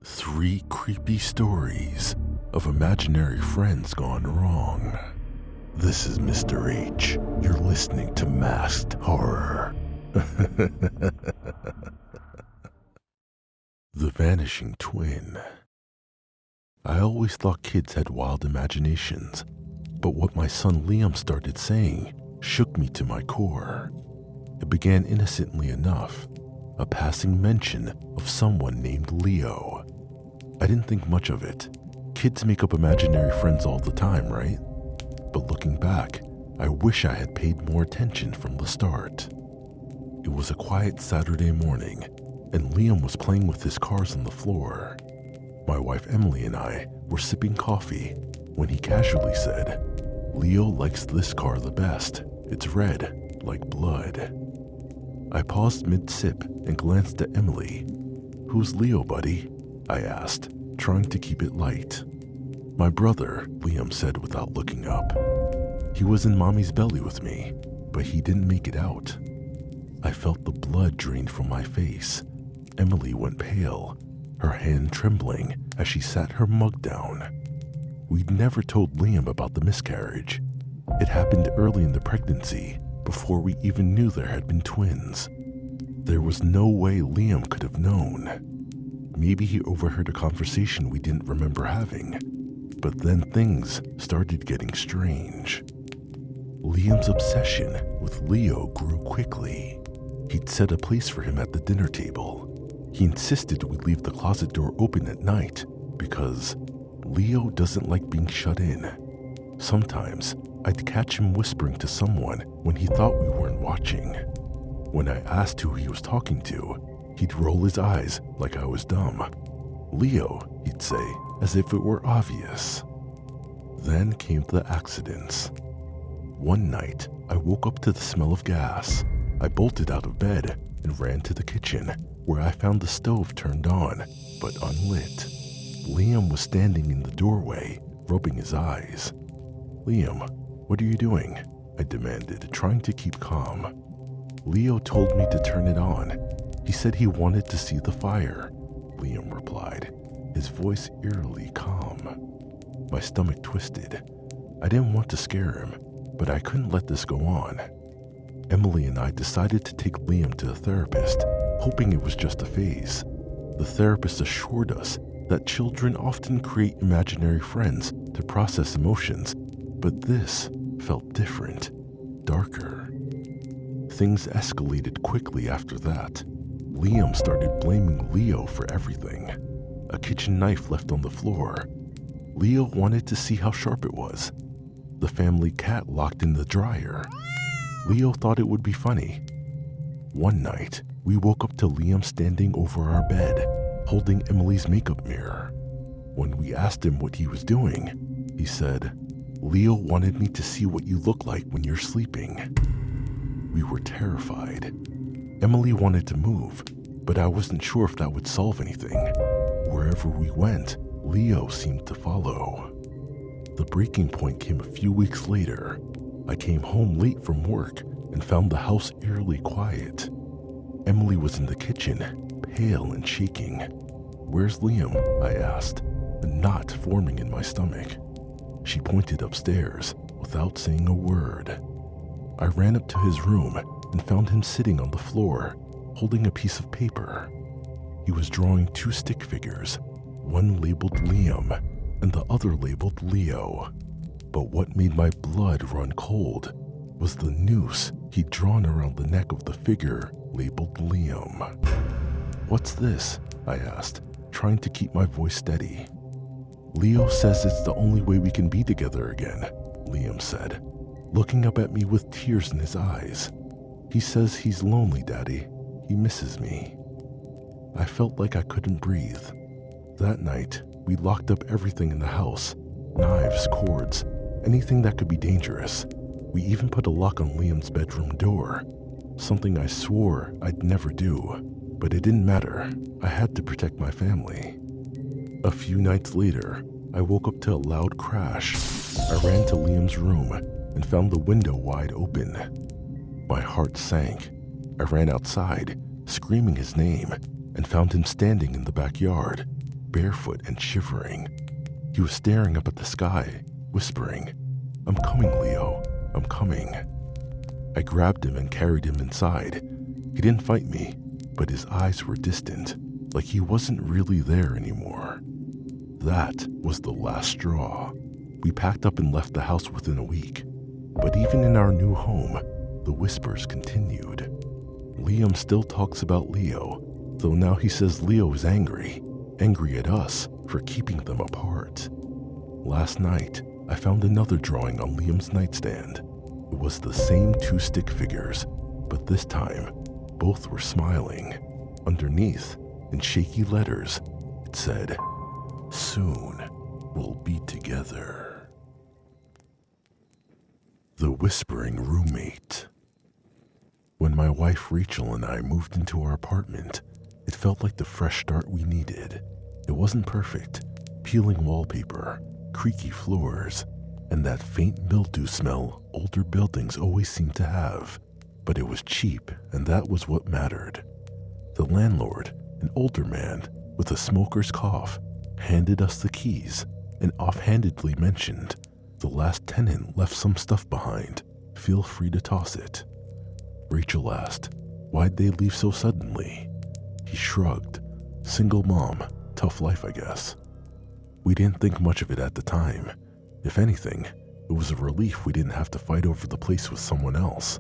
3 creepy stories of imaginary friends gone wrong. This is Mr. H. You're listening to Masked Horror. The Vanishing Twin. I always thought kids had wild imaginations, but what my son Liam started saying shook me to my core. It began innocently enough, a passing mention of someone named Leo. I didn't think much of it. Kids make up imaginary friends all the time, right? But looking back, I wish I had paid more attention from the start. It was a quiet Saturday morning, and Liam was playing with his cars on the floor. My wife Emily and I were sipping coffee when he casually said, "Leo likes this car the best. It's red, like blood." I paused mid-sip and glanced at Emily. "Who's Leo, buddy?" I asked, trying to keep it light. "My brother," Liam said without looking up. "He was in Mommy's belly with me, but he didn't make it out." I felt the blood drain from my face. Emily went pale, her hand trembling as she sat her mug down. We'd never told Liam about the miscarriage. It happened early in the pregnancy, before we even knew there had been twins. There was no way Liam could have known. Maybe he overheard a conversation we didn't remember having, but then things started getting strange. Liam's obsession with Leo grew quickly. He'd set a place for him at the dinner table. He insisted we leave the closet door open at night because Leo doesn't like being shut in. Sometimes I'd catch him whispering to someone when he thought we weren't watching. When I asked who he was talking to, he'd roll his eyes like I was dumb. "Leo," he'd say, as if it were obvious. Then came the accidents. One night, I woke up to the smell of gas. I bolted out of bed and ran to the kitchen, where I found the stove turned on, but unlit. Liam was standing in the doorway, rubbing his eyes. "Liam, what are you doing?" I demanded, trying to keep calm. "Leo told me to turn it on. He said he wanted to see the fire," Liam replied, his voice eerily calm. My stomach twisted. I didn't want to scare him, but I couldn't let this go on. Emily and I decided to take Liam to a therapist, hoping it was just a phase. The therapist assured us that children often create imaginary friends to process emotions, but this felt different, darker. Things escalated quickly after that. Liam started blaming Leo for everything. A kitchen knife left on the floor. Leo wanted to see how sharp it was. The family cat locked in the dryer. Leo thought it would be funny. One night, we woke up to Liam standing over our bed, holding Emily's makeup mirror. When we asked him what he was doing, he said, "Leo wanted me to see what you look like when you're sleeping." We were terrified. Emily wanted to move, but I wasn't sure if that would solve anything. Wherever we went, Leo seemed to follow. The breaking point came a few weeks later. I came home late from work and found the house eerily quiet. Emily was in the kitchen, pale and shaking. "Where's Liam?" I asked, a knot forming in my stomach. She pointed upstairs without saying a word. I ran up to his room and found him sitting on the floor, holding a piece of paper. He was drawing 2 stick figures, one labeled Liam and the other labeled Leo. But what made my blood run cold was the noose he'd drawn around the neck of the figure labeled Liam. "What's this?" I asked, trying to keep my voice steady. "Leo says it's the only way we can be together again," Liam said, looking up at me with tears in his eyes. "He says he's lonely, Daddy. He misses me." I felt like I couldn't breathe. That night, we locked up everything in the house, knives, cords, anything that could be dangerous. We even put a lock on Liam's bedroom door, something I swore I'd never do, but it didn't matter. I had to protect my family. A few nights later, I woke up to a loud crash. I ran to Liam's room and found the window wide open. My heart sank. I ran outside, screaming his name, and found him standing in the backyard, barefoot and shivering. He was staring up at the sky, whispering, "I'm coming, Leo, I'm coming." I grabbed him and carried him inside. He didn't fight me, but his eyes were distant, like he wasn't really there anymore. That was the last straw. We packed up and left the house within a week. But even in our new home, the whispers continued. Liam still talks about Leo, though now he says Leo is angry at us for keeping them apart. Last night, I found another drawing on Liam's nightstand. It was the same two stick figures, but this time, both were smiling. Underneath, in shaky letters, it said, "Soon we'll be together." The Whispering Roommate. When my wife Rachel and I moved into our apartment, it felt like the fresh start we needed. It wasn't perfect. Peeling wallpaper, creaky floors, and that faint mildew smell older buildings always seem to have. But it was cheap, and that was what mattered. The landlord, an older man with a smoker's cough, handed us the keys and offhandedly mentioned, "The last tenant left some stuff behind. Feel free to toss it." Rachel asked, "Why'd they leave so suddenly?" He shrugged. "Single mom, tough life, I guess." We didn't think much of it at the time. If anything, it was a relief we didn't have to fight over the place with someone else.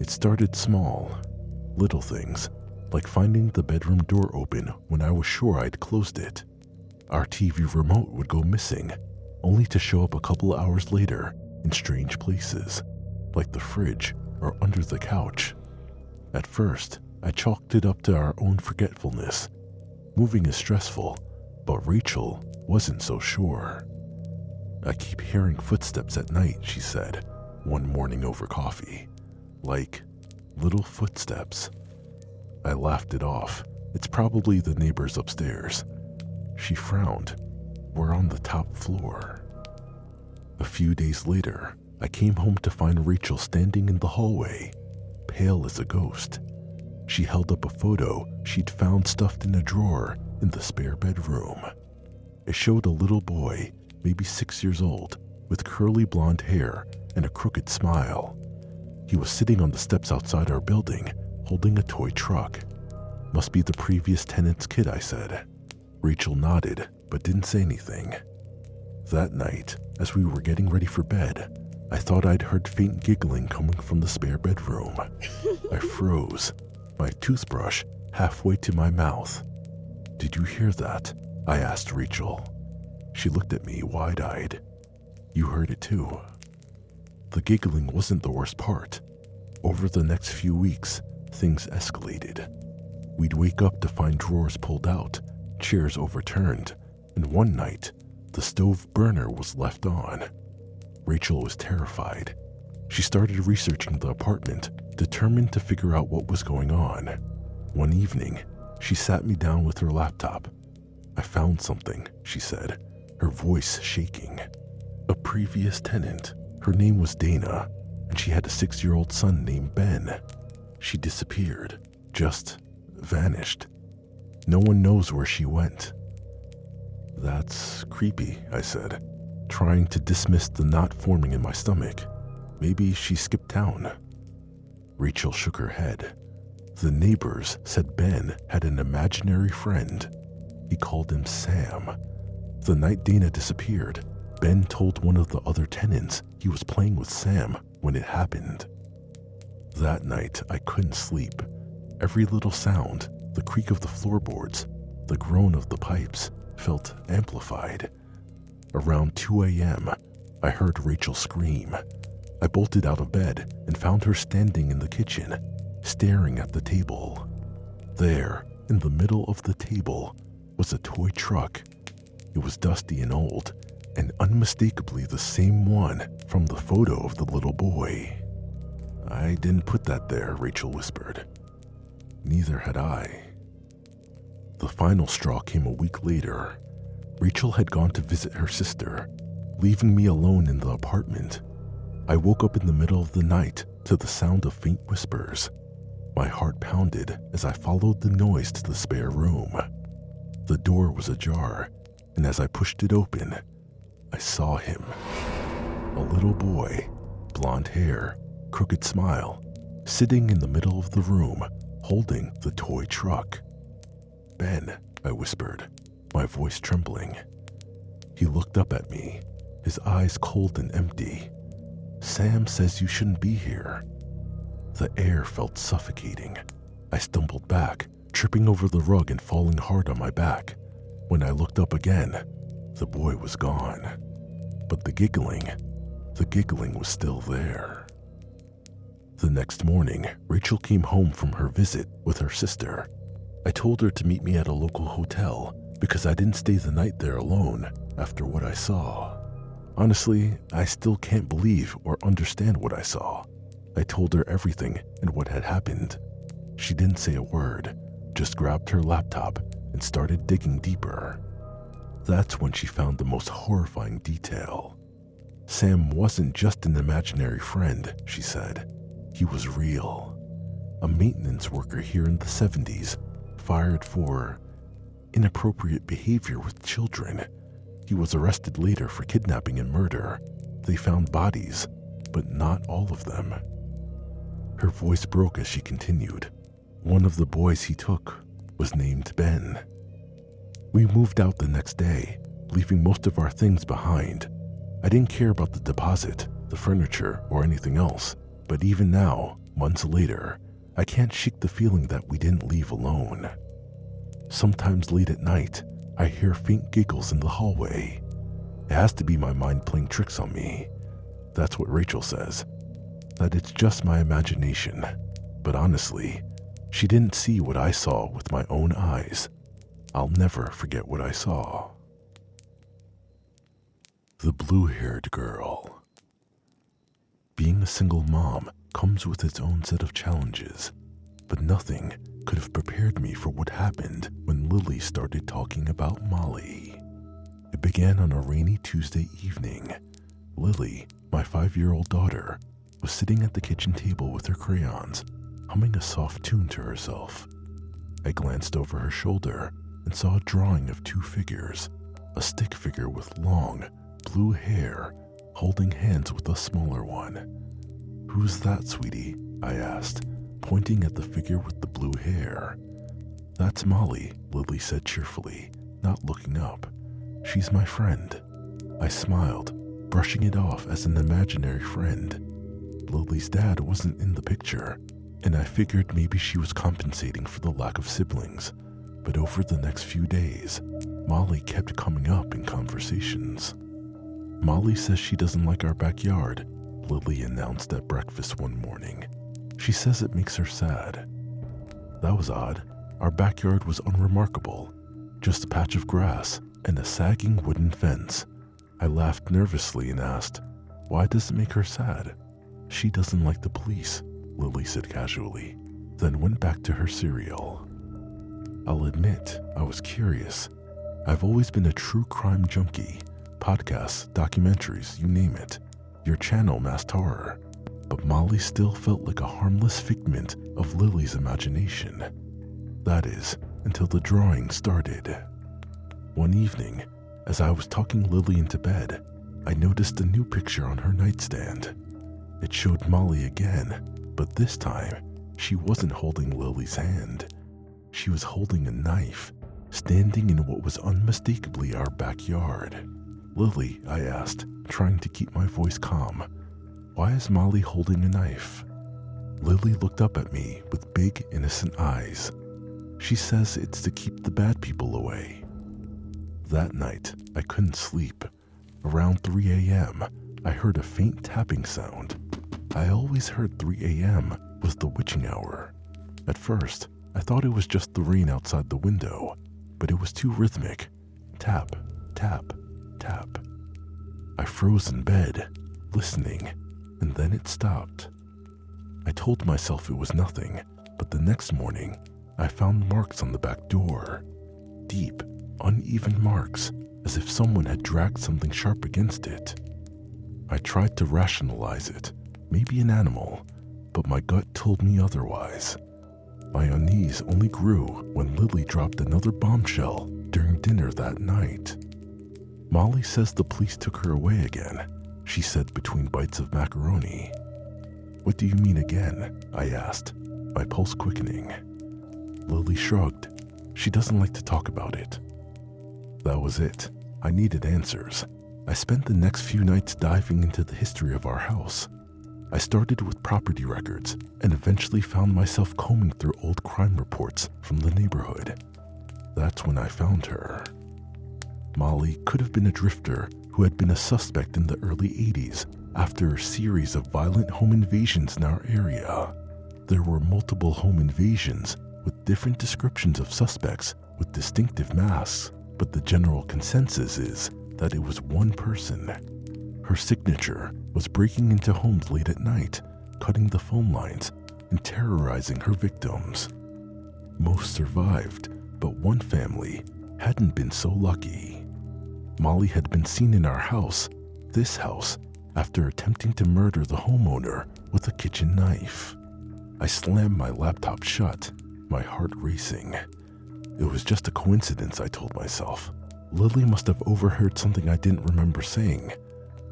It started small, little things, like finding the bedroom door open when I was sure I'd closed it. Our TV remote would go missing, only to show up a couple hours later in strange places, like the fridge or under the couch. At first, I chalked it up to our own forgetfulness. Moving is stressful, but Rachel wasn't so sure. "I keep hearing footsteps at night," she said, one morning over coffee. "Like little footsteps." I laughed it off. "It's probably the neighbors upstairs." She frowned. "We're on the top floor." A few days later, I came home to find Rachel standing in the hallway, pale as a ghost. She held up a photo she'd found stuffed in a drawer in the spare bedroom. It showed a little boy, maybe 6 years old, with curly blonde hair and a crooked smile. He was sitting on the steps outside our building, holding a toy truck. "Must be the previous tenant's kid," I said. Rachel nodded, but didn't say anything. That night, as we were getting ready for bed, I thought I'd heard faint giggling coming from the spare bedroom. I froze, my toothbrush halfway to my mouth. "Did you hear that?" I asked Rachel. She looked at me wide-eyed. "You heard it too." The giggling wasn't the worst part. Over the next few weeks, things escalated. We'd wake up to find drawers pulled out, chairs overturned, and one night, the stove burner was left on. Rachel was terrified. She started researching the apartment, determined to figure out what was going on. One evening, she sat me down with her laptop. "I found something," she said, her voice shaking. "A previous tenant. Her name was Dana, and she had a 6-year-old son named Ben. She disappeared, just vanished. No one knows where she went." "That's creepy," I said, trying to dismiss the knot forming in my stomach. "Maybe she skipped town." Rachel shook her head. "The neighbors said Ben had an imaginary friend. He called him Sam. The night Dana disappeared, Ben told one of the other tenants he was playing with Sam when it happened." That night, I couldn't sleep. Every little sound, the creak of the floorboards, the groan of the pipes, felt amplified. Around 2 a.m., I heard Rachel scream. I bolted out of bed and found her standing in the kitchen, staring at the table. There, in the middle of the table, was a toy truck. It was dusty and old, and unmistakably the same one from the photo of the little boy. "I didn't put that there," Rachel whispered. Neither had I. The final straw came a week later. Rachel had gone to visit her sister, leaving me alone in the apartment. I woke up in the middle of the night to the sound of faint whispers. My heart pounded as I followed the noise to the spare room. The door was ajar, and as I pushed it open, I saw him. A little boy, blonde hair, crooked smile, sitting in the middle of the room, holding the toy truck. "Ben," I whispered, my voice trembling. He looked up at me, his eyes cold and empty. "Sam says you shouldn't be here." The air felt suffocating. I stumbled back, tripping over the rug and falling hard on my back. When I looked up again, the boy was gone. But the giggling was still there. The next morning, Rachel came home from her visit with her sister. I told her to meet me at a local hotel because I didn't stay the night there alone after what I saw. Honestly, I still can't believe or understand what I saw. I told her everything and what had happened. She didn't say a word, just grabbed her laptop and started digging deeper. That's when she found the most horrifying detail. Sam wasn't just an imaginary friend, she said. He was real. A maintenance worker here in the 70s, fired for inappropriate behavior with children. He was arrested later for kidnapping and murder. They found bodies, but not all of them. Her voice broke as she continued. One of the boys he took was named Ben. We moved out the next day, leaving most of our things behind. I didn't care about the deposit, the furniture, or anything else, but even now, months later, I can't shake the feeling that we didn't leave alone. Sometimes late at night, I hear faint giggles in the hallway. It has to be my mind playing tricks on me. That's what Rachel says, that it's just my imagination. But honestly, she didn't see what I saw with my own eyes. I'll never forget what I saw. The blue-haired girl. Being a single mom comes with its own set of challenges, but nothing could have prepared me for what happened when Lily started talking about Molly. It began on a rainy Tuesday evening. Lily, my 5-year-old daughter, was sitting at the kitchen table with her crayons, humming a soft tune to herself. I glanced over her shoulder and saw a drawing of 2 figures, a stick figure with long, blue hair holding hands with a smaller one. "Who's that, sweetie?" I asked, pointing at the figure with the blue hair. "That's Molly," Lily said cheerfully, not looking up. "She's my friend." I smiled, brushing it off as an imaginary friend. Lily's dad wasn't in the picture, and I figured maybe she was compensating for the lack of siblings. But over the next few days, Molly kept coming up in conversations. "Molly says she doesn't like our backyard," Lily announced at breakfast one morning. "She says it makes her sad." That was odd. Our backyard was unremarkable, just a patch of grass and a sagging wooden fence. I laughed nervously and asked, "Why does it make her sad?" "She doesn't like the police," Lily said casually, then went back to her cereal. I'll admit, I was curious. I've always been a true crime junkie. Podcasts, documentaries, you name it. Your channel masked horror. But Molly still felt like a harmless figment of Lily's imagination. That is, until the drawing started. One evening, as I was tucking Lily into bed, I noticed a new picture on her nightstand. It showed Molly again, but this time, she wasn't holding Lily's hand. She was holding a knife, standing in what was unmistakably our backyard. "Lily," I asked, trying to keep my voice calm, "why is Molly holding a knife?" Lily looked up at me with big, innocent eyes. "She says it's to keep the bad people away." That night, I couldn't sleep. Around 3 a.m., I heard a faint tapping sound. I always heard 3 a.m. was the witching hour. At first, I thought it was just the rain outside the window, but it was too rhythmic. Tap, tap, tap. I froze in bed, listening, and then it stopped. I told myself it was nothing, but the next morning, I found marks on the back door. Deep, uneven marks, as if someone had dragged something sharp against it. I tried to rationalize it, maybe an animal, but my gut told me otherwise. My unease only grew when Lily dropped another bombshell during dinner that night. Molly says the police took her away again, she said between bites of macaroni. What do you mean again? I asked, my pulse quickening. Lily shrugged. She doesn't like to talk about it. That was it. I needed answers. I spent the next few nights diving into the history of our house. I started with property records and eventually found myself combing through old crime reports from the neighborhood. That's when I found her. Molly could have been a drifter who had been a suspect in the early 80s after a series of violent home invasions in our area. There were multiple home invasions with different descriptions of suspects with distinctive masks, but the general consensus is that it was one person. Her signature was breaking into homes late at night, cutting the phone lines, and terrorizing her victims. Most survived, but one family hadn't been so lucky. Molly had been seen in our house, this house, after attempting to murder the homeowner with a kitchen knife. I slammed my laptop shut, my heart racing. It was just a coincidence, I told myself. Lily must have overheard something I didn't remember saying.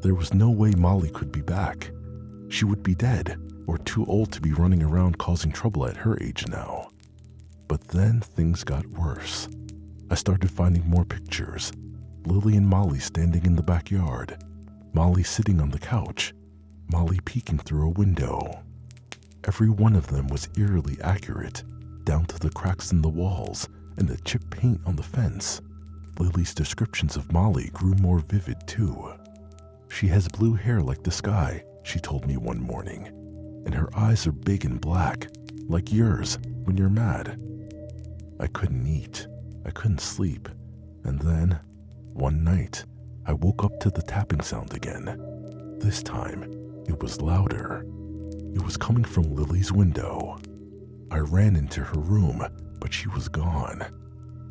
There was no way Molly could be back. She would be dead, or too old to be running around causing trouble at her age now. But then things got worse. I started finding more pictures. Lily and Molly standing in the backyard. Molly sitting on the couch. Molly peeking through a window. Every one of them was eerily accurate, down to the cracks in the walls and the chipped paint on the fence. Lily's descriptions of Molly grew more vivid too. She has blue hair like the sky, she told me one morning, and her eyes are big and black, like yours when you're mad. I couldn't eat, I couldn't sleep, and then, one night, I woke up to the tapping sound again. This time, it was louder. It was coming from Lily's window. I ran into her room, but she was gone.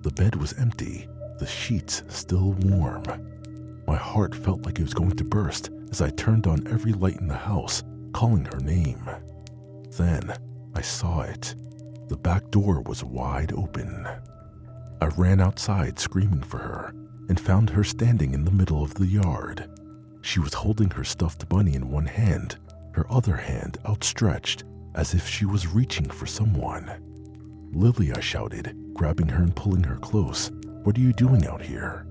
The bed was empty, the sheets still warm. My heart felt like it was going to burst as I turned on every light in the house, calling her name. Then, I saw it. The back door was wide open. I ran outside screaming for her and found her standing in the middle of the yard. She was holding her stuffed bunny in one hand, her other hand outstretched as if she was reaching for someone. "Lily," I shouted, grabbing her and pulling her close. "What are you doing out here?"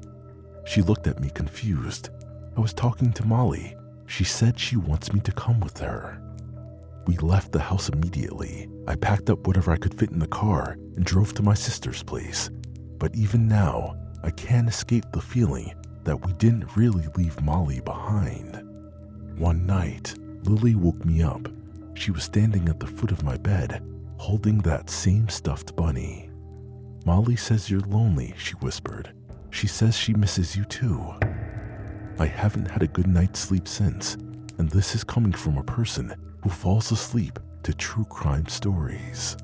She looked at me confused. "I was talking to Molly. She said she wants me to come with her." We left the house immediately. I packed up whatever I could fit in the car and drove to my sister's place. But even now, I can't escape the feeling that we didn't really leave Molly behind. One night, Lily woke me up. She was standing at the foot of my bed, holding that same stuffed bunny. "Molly says you're lonely," she whispered. "She says she misses you too." I haven't had a good night's sleep since, and this is coming from a person who falls asleep to true crime stories.